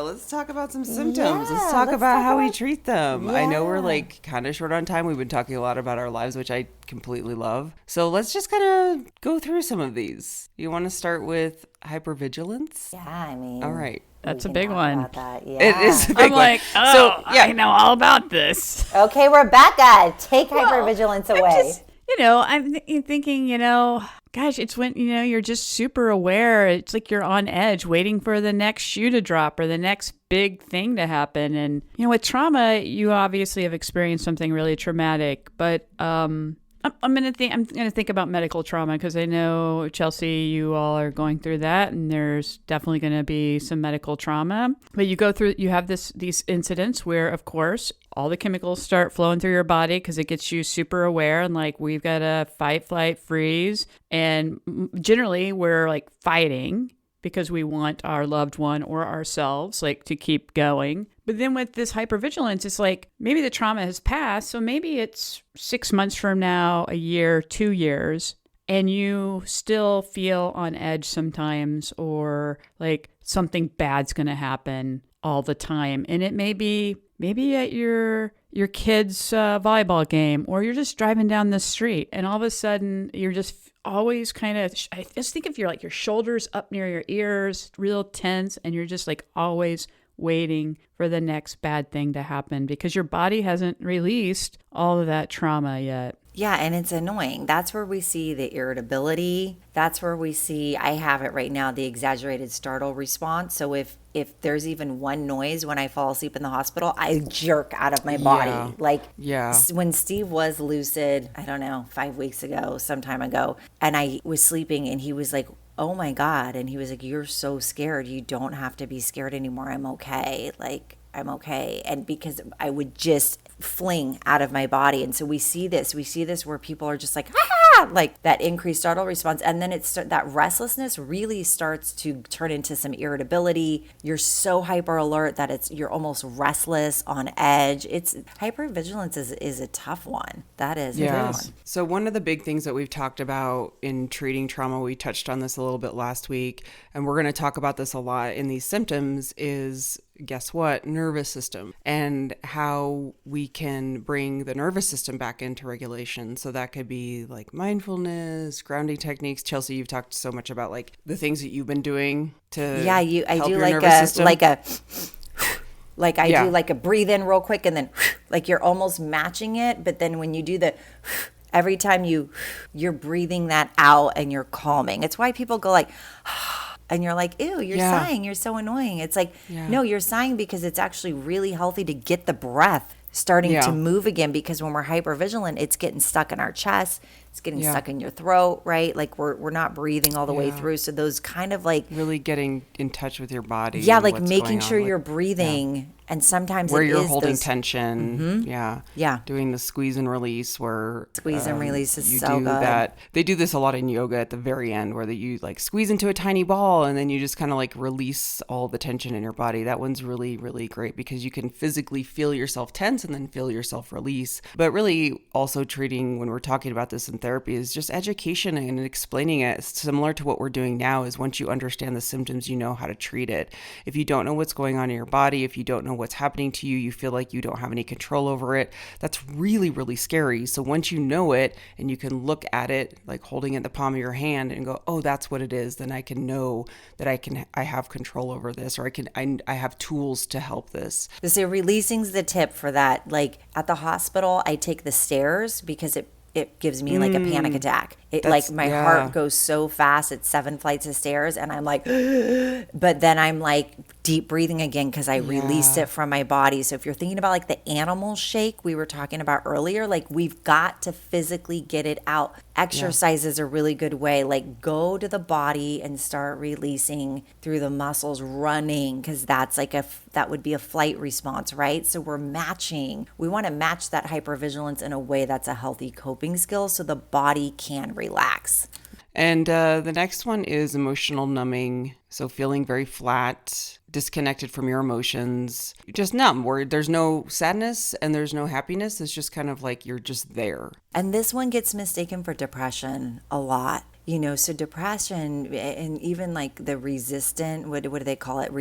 Let's talk about some symptoms. yeah, let's talk let's about talk how we about- treat them. I know we're Yeah. like kind of short on time. We've been talking a lot about our lives, which I completely love. So let's just kind of go through some of these. You want to start with hypervigilance? Yeah, I mean. All right. That's we a can big talk one. about that. Yeah. It is a big I'm one. like, oh, So, yeah. I know all about this. Okay, Rebecca, take hypervigilance away. I'm thinking, gosh, it's when, you're just super aware. It's like you're on edge waiting for the next shoe to drop or the next big thing to happen. And, with trauma, you obviously have experienced something really traumatic, but, I'm gonna think about medical trauma because I know, Chelsea, you all are going through that, and there's definitely going to be some medical trauma. But you have these incidents where, of course, all the chemicals start flowing through your body because it gets you super aware and like we've got to fight, flight, freeze, and generally we're like fighting because we want our loved one or ourselves like to keep going. But then with this hypervigilance, it's like maybe the trauma has passed. So maybe it's 6 months from now, a year, 2 years, and you still feel on edge sometimes or like something bad's going to happen all the time. And it may be maybe at your kid's volleyball game, or you're just driving down the street and all of a sudden you're just always kind of, I just think of your shoulders up near your ears, real tense, and you're just like always waiting for the next bad thing to happen because your body hasn't released all of that trauma yet. Yeah, and it's annoying. That's where we see the irritability. That's where we see, I have it right now, the exaggerated startle response. So if there's even one noise when I fall asleep in the hospital, I jerk out of my body. When Steve was lucid, I don't know, 5 weeks ago, some time ago, and I was sleeping and he was like, oh my God. And he was like, you're so scared. You don't have to be scared anymore. I'm okay. Like, I'm okay. And because I would just fling out of my body. And so we see this where people are just like, ha like that increased startle response. And then that restlessness really starts to turn into some irritability. You're so hyper alert that you're almost restless, on edge. Hypervigilance is a tough one. That is a tough one. So one of the big things that we've talked about in treating trauma, we touched on this a little bit last week, and we're going to talk about this a lot in these symptoms, is guess what? Nervous system, and how we can bring the nervous system back into regulation. So that could be like mindfulness, grounding techniques. Chelsea, you've talked so much about like the things that you've been doing to I help do your like nervous system. Do like a breathe in real quick, and then like you're almost matching it, but then when you do the every time you're breathing that out and you're calming. It's why people go like and you're like, ew, you're sighing. You're so annoying. It's like, no, you're sighing because it's actually really healthy to get the breath starting to move again, because when we're hypervigilant, it's getting stuck in our chest. It's getting stuck in your throat, right? Like we're not breathing all the way through. So those kind of like really getting in touch with your body. Yeah, like making sure you're breathing. And sometimes where it you're is holding those, tension. Yeah. Doing the squeeze and release where squeeze and release is you so do good. That. They do this a lot in yoga at the very end, where you like squeeze into a tiny ball and then you just kind of like release all the tension in your body. That one's really, really great because you can physically feel yourself tense and then feel yourself release. But really also treating, when we're talking about this in therapy, is just education and explaining it. Similar to what we're doing now is once you understand the symptoms, you know how to treat it. If you don't know what's going on in your body, if you don't know what's happening to you, you feel like you don't have any control over it. That's really, really scary. So once you know it and you can look at it, like holding it in the palm of your hand and go, oh, that's what it is, then I can know that I have control over this, or I have tools to help this. So releasing's the tip for that. Like at the hospital, I take the stairs because it gives me like a panic attack. My heart goes so fast. It's 7 flights of stairs and I'm like, but then I'm like deep breathing again because I released it from my body. So if you're thinking about like the animal shake we were talking about earlier, like we've got to physically get it out. Exercise is a really good way. Like go to the body and start releasing through the muscles, running, because that's like that would be a flight response, right? So we want to match that hypervigilance in a way that's a healthy coping skill so the body can relax. And the next one is emotional numbing. So feeling very flat, disconnected from your emotions, just numb, where there's no sadness and there's no happiness. It's just kind of like you're just there. And this one gets mistaken for depression a lot. So depression and even like the resistant, what do they call it?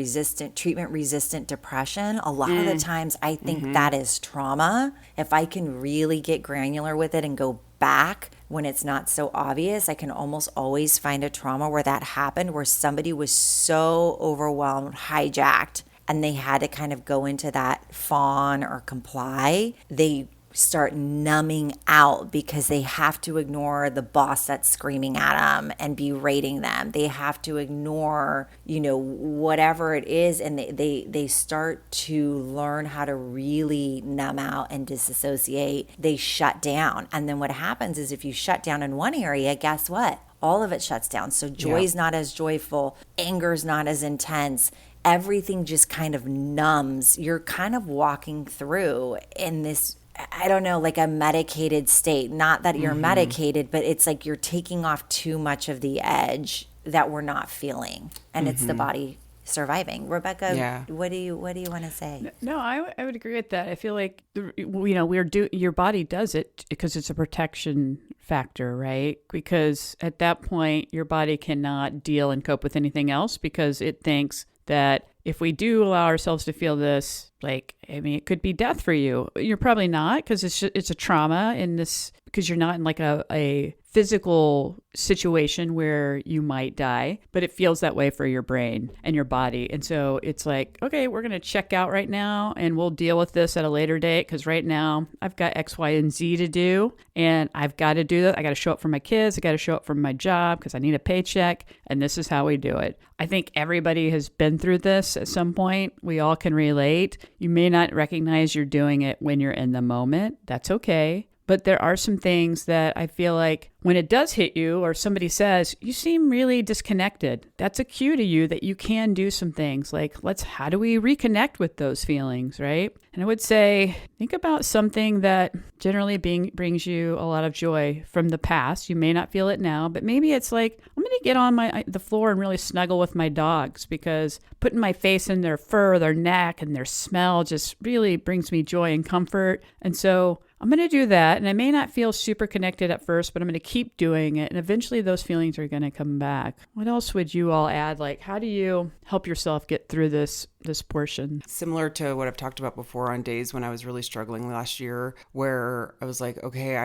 Treatment resistant depression. A lot of the times I think that is trauma. If I can really get granular with it and go back when it's not so obvious, I can almost always find a trauma where that happened, where somebody was so overwhelmed, hijacked, and they had to kind of go into that fawn or comply. They start numbing out because they have to ignore the boss that's screaming at them and berating them. They have to ignore, whatever it is. And they start to learn how to really numb out and disassociate. They shut down. And then what happens is if you shut down in one area, guess what? All of it shuts down. So joy's not as joyful. Anger's not as intense. Everything just kind of numbs. You're kind of walking through in this, I don't know, like a medicated state. Not that you're medicated, but it's like you're taking off too much of the edge that we're not feeling. And it's the body surviving. Rebecca, what do you want to say? No, I would agree with that. I feel like, your body does it because it's a protection factor, right? Because at that point, your body cannot deal and cope with anything else because it thinks that if we do allow ourselves to feel this, it could be death for you. You're probably not, because it's a trauma in this, because you're not in like a physical situation where you might die, but it feels that way for your brain and your body. And so it's like, okay, we're going to check out right now and we'll deal with this at a later date, because right now I've got X, Y, and Z to do, and I've got to do that. I got to show up for my kids. I got to show up for my job because I need a paycheck, and this is how we do it. I think everybody has been through this at some point. We all can relate. You may not recognize you're doing it when you're in the moment. That's okay. But there are some things that I feel like when it does hit you or somebody says, you seem really disconnected, that's a cue to you that you can do some things like, how do we reconnect with those feelings, right? And I would say, think about something that generally brings you a lot of joy from the past. You may not feel it now, but maybe it's like, I'm going to get on the floor and really snuggle with my dogs because putting my face in their fur, their neck, and their smell just really brings me joy and comfort. And so I'm going to do that. And I may not feel super connected at first, but I'm going to keep doing it. And eventually those feelings are going to come back. What else would you all add? Like, how do you help yourself get through this portion? Similar to what I've talked about before on days when I was really struggling last year, where I was like, okay,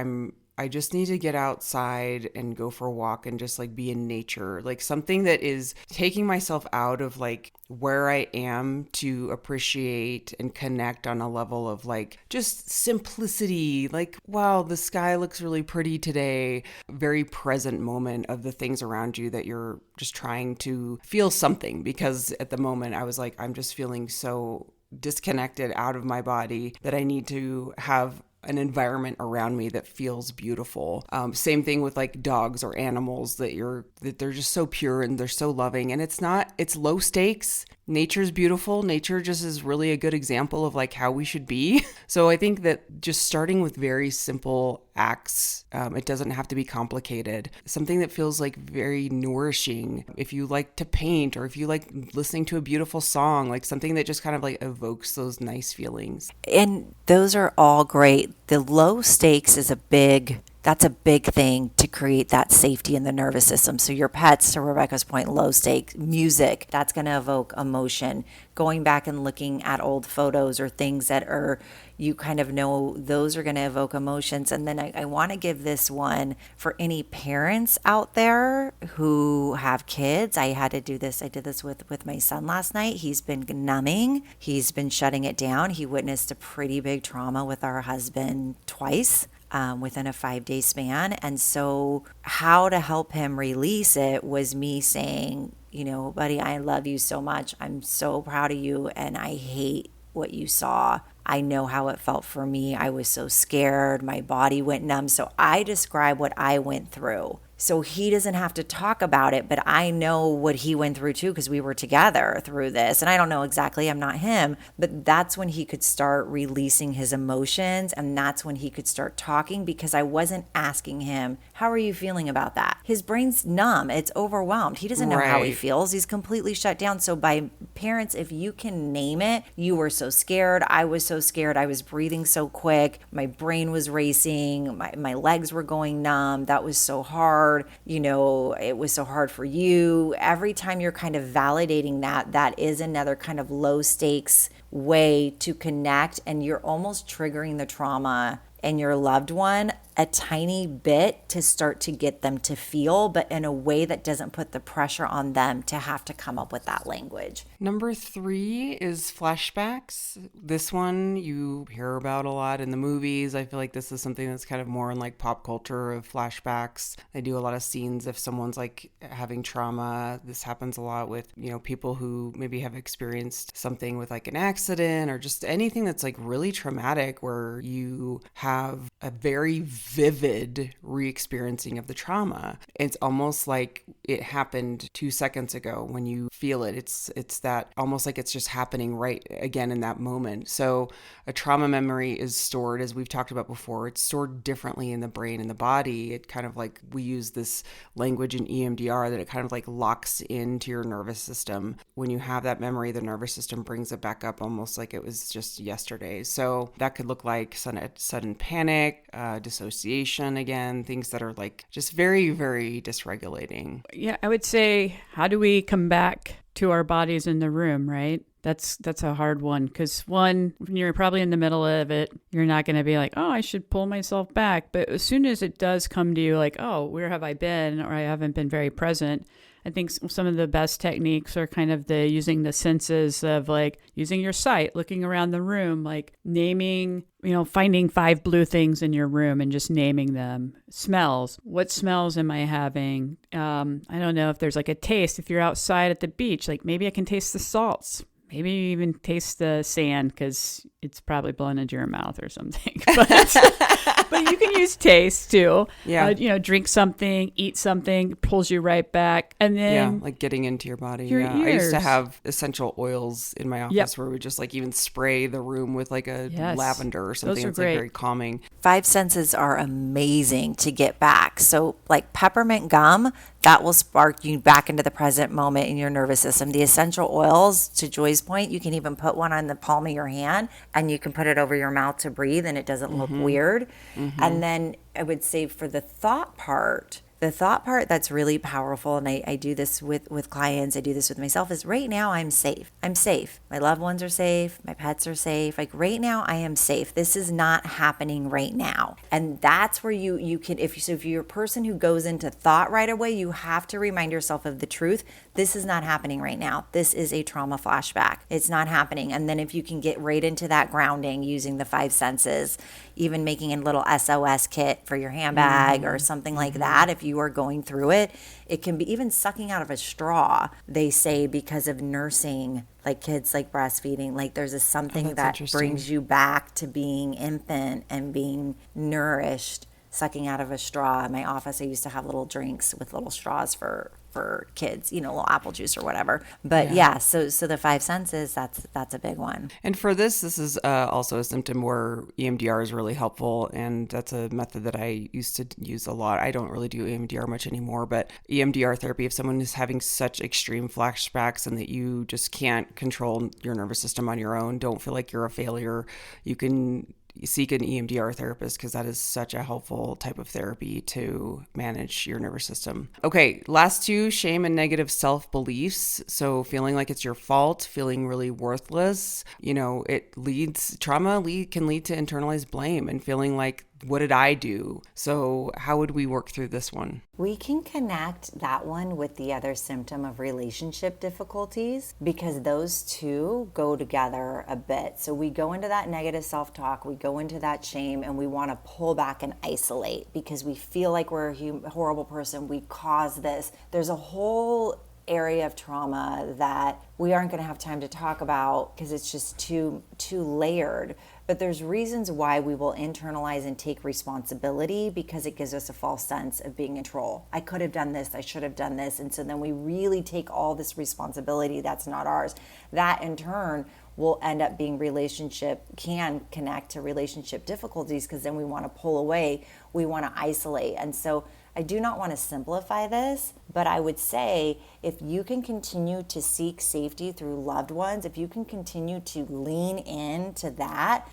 I just need to get outside and go for a walk and just like be in nature, like something that is taking myself out of like where I am to appreciate and connect on a level of like just simplicity, like, wow, the sky looks really pretty today. Very present moment of the things around you that you're just trying to feel something, because at the moment I was like, I'm just feeling so disconnected out of my body that I need to have an environment around me that feels beautiful. Same thing with like dogs or animals that they're just so pure and they're so loving, and it's low stakes. Nature's beautiful. Nature just is really a good example of like how we should be. So I think that just starting with very simple acts, it doesn't have to be complicated. Something that feels like very nourishing. If you like to paint or if you like listening to a beautiful song, like something that just kind of like evokes those nice feelings. And those are all great. The low stakes is that's a big thing to create that safety in the nervous system. So your pets, to Rebecca's point, low stakes, music, that's going to evoke emotion. Going back and looking at old photos or things that are, you kind of know, those are going to evoke emotions. And then I want to give this one for any parents out there who have kids. I did this with my son last night. He's been numbing. He's been shutting it down. He witnessed a pretty big trauma with our husband twice. Within a 5-day span. And so how to help him release it was me saying, buddy, I love you so much. I'm so proud of you. And I hate what you saw. I know how it felt for me. I was so scared. My body went numb. So I describe what I went through. So he doesn't have to talk about it, but I know what he went through too, because we were together through this. And I don't know exactly, I'm not him, but that's when he could start releasing his emotions. And that's when he could start talking, because I wasn't asking him, how are you feeling about that? His brain's numb. It's overwhelmed. He doesn't know how he feels. He's completely shut down. So by parents, if you can name it, you were so scared. I was so scared. I was breathing so quick. My brain was racing. My legs were going numb. That was so hard. It was so hard for you. Every time you're kind of validating that is another kind of low stakes way to connect, and you're almost triggering the trauma in your loved one a tiny bit to start to get them to feel, but in a way that doesn't put the pressure on them to have to come up with that language. Number 3 is flashbacks. This one you hear about a lot in the movies. I feel like this is something that's kind of more in like pop culture of flashbacks. They do a lot of scenes if someone's like having trauma. This happens a lot with, people who maybe have experienced something with like an accident or just anything that's like really traumatic, where you have a very vivid re-experiencing of the trauma. It's almost like it happened 2 seconds ago when you feel it. It's that almost like it's just happening right again in that moment. So a trauma memory is stored, as we've talked about before, it's stored differently in the brain and the body. It kind of like, we use this language in EMDR that it kind of like locks into your nervous system. When you have that memory, the nervous system brings it back up almost like it was just yesterday. So that could look like sudden panic, dissociation, again, things that are like just very, very dysregulating. Yeah, I would say, how do we come back to our bodies in the room, right? That's a hard one, because one, when you're probably in the middle of it, you're not going to be like, oh, I should pull myself back. But as soon as it does come to you like, oh, where have I been? Or I haven't been very present. I think some of the best techniques are kind of using the senses of like using your sight, looking around the room, like naming, finding 5 blue things in your room and just naming them. Smells. What smells am I having? I don't know if there's like a taste. If you're outside at the beach, like maybe I can taste the salts. Maybe even taste the sand because it's probably blown into your mouth or something. But you can use taste too. Yeah. Drink something, eat something, pulls you right back. And then like getting into your body. your I used to ears. have essential oils in my office Yep. where we just like even spray the room with like a Yes. lavender or something Those are that's like great. very calming. Five senses are amazing to get back. So, like peppermint gum, that will spark you back into the present moment in your nervous system. The essential oils, to Joy's point, you can even put one on the palm of your hand and you can put it over your mouth to breathe and it doesn't look weird. And then I would say for the thought part, that's really powerful, and I do this with clients, I do this with myself, is right now I'm safe. I'm safe. My loved ones are safe. My pets are safe. Like right now I am safe. This is not happening right now. And that's where you can, if you're a person who goes into thought right away, you have to remind yourself of the truth. This is not happening right now. This is a trauma flashback. It's not happening. And then if you can get right into that grounding using the five senses, even making a little SOS kit for your handbag or something like that, if you are going through it, it can be even sucking out of a straw, they say, because of nursing, like kids like breastfeeding, like there's something that brings you back to being infant and being nourished, sucking out of a straw. In my office, I used to have little drinks with little straws for kids, little apple juice or whatever. But so the five senses, that's a big one. And for this is also a symptom where EMDR is really helpful, and that's a method that I used to use a lot. I don't really do EMDR much anymore, but EMDR therapy, if someone is having such extreme flashbacks and that you just can't control your nervous system on your own, don't feel like you're a failure, you can seek an EMDR therapist, because that is such a helpful type of therapy to manage your nervous system. Okay, last two, shame and negative self-beliefs. So feeling like it's your fault, feeling really worthless. Trauma can lead to internalized blame and feeling like, what did I do? So how would we work through this one? We can connect that one with the other symptom of relationship difficulties, because those two go together a bit. So we go into that negative self-talk, we go into that shame, and we want to pull back and isolate because we feel like we're a horrible person. We caused this. There's a whole area of trauma that we aren't going to have time to talk about because it's just too layered. But there's reasons why we will internalize and take responsibility, because it gives us a false sense of being in control. I could have done this, I should have done this. And so then we really take all this responsibility that's not ours. That in turn will end up being can connect to relationship difficulties, because then we want to pull away, we want to isolate. And so I do not want to simplify this, but I would say if you can continue to seek safety through loved ones, if you can continue to lean into that,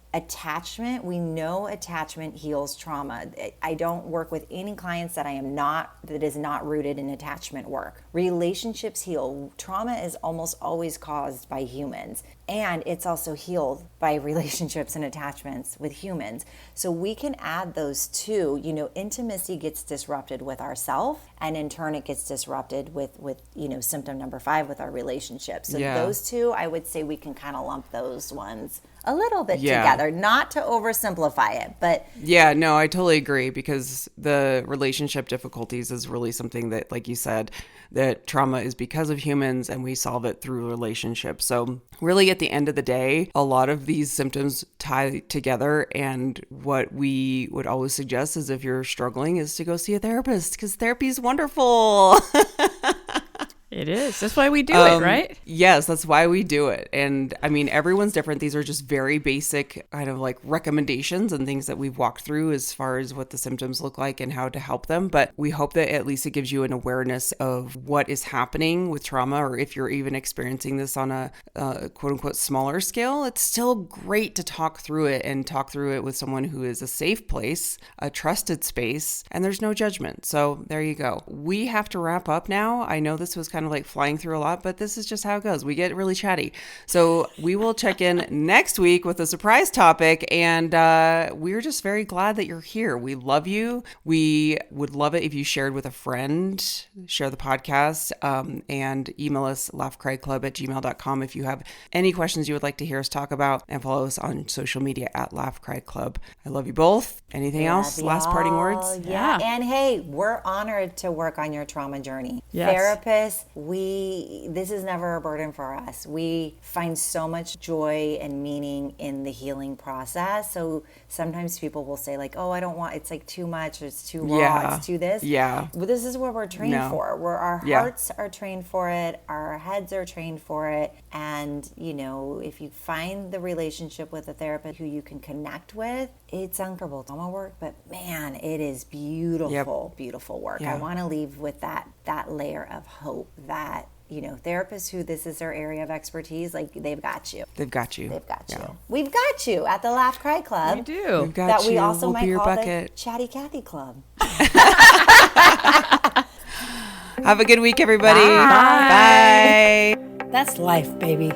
we know attachment heals trauma. I don't work with any clients that is not rooted in attachment work. Relationships heal. Trauma is almost always caused by humans, and it's also healed by relationships and attachments with humans. So we can add those two. Intimacy gets disrupted with ourselves, and in turn it gets disrupted with symptom number 5 with our relationships. So those two, I would say we can kind of lump those ones a little bit together, not to oversimplify it, but I totally agree, because the relationship difficulties is really something that, like you said, that trauma is because of humans and we solve it through relationships. So really at the end of the day, a lot of these symptoms tie together, and what we would always suggest is, if you're struggling, is to go see a therapist, because therapy is wonderful. It is. That's why we do it, right? Yes, that's why we do it. And I mean, everyone's different. These are just very basic kind of like recommendations and things that we've walked through as far as what the symptoms look like and how to help them. But we hope that at least it gives you an awareness of what is happening with trauma, or if you're even experiencing this on a quote unquote smaller scale, it's still great to talk through it with someone who is a safe place, a trusted space, and there's no judgment. So there you go. We have to wrap up now. I know this was kind of like flying through a lot, but this is just how it goes. We get really chatty. So we will check in next week with a surprise topic, and we're just very glad that you're here. We love you. We would love it if you shared with a friend, share the podcast, and email us laughcryclub@gmail.com if you have any questions you would like to hear us talk about, and follow us on social media at laughcryclub. I love you both. Anything else? Last parting words? Yeah. And hey, we're honored to work on your trauma journey. Yes. Therapists, this is never a burden for us. We find so much joy and meaning in the healing process. So sometimes people will say like, oh, I don't want, it's like too much, or it's too raw, it's too this. Yeah. But this is what we're trained for. Where our hearts are trained for it, our heads are trained for it. And, you know, if you find the relationship with a therapist who you can connect with, it's uncomfortable trauma work, but man, it is beautiful, beautiful work. I want to leave with that layer of hope that, you know, therapists who this is their area of expertise, like they've got you. They've got you. They've got you. We've got you at the Laugh Cry Club. We do. We've got that you. we also We'll be might your call bucket. the Chatty Cathy Club. Have a good week, everybody. Bye. Bye. That's life, baby.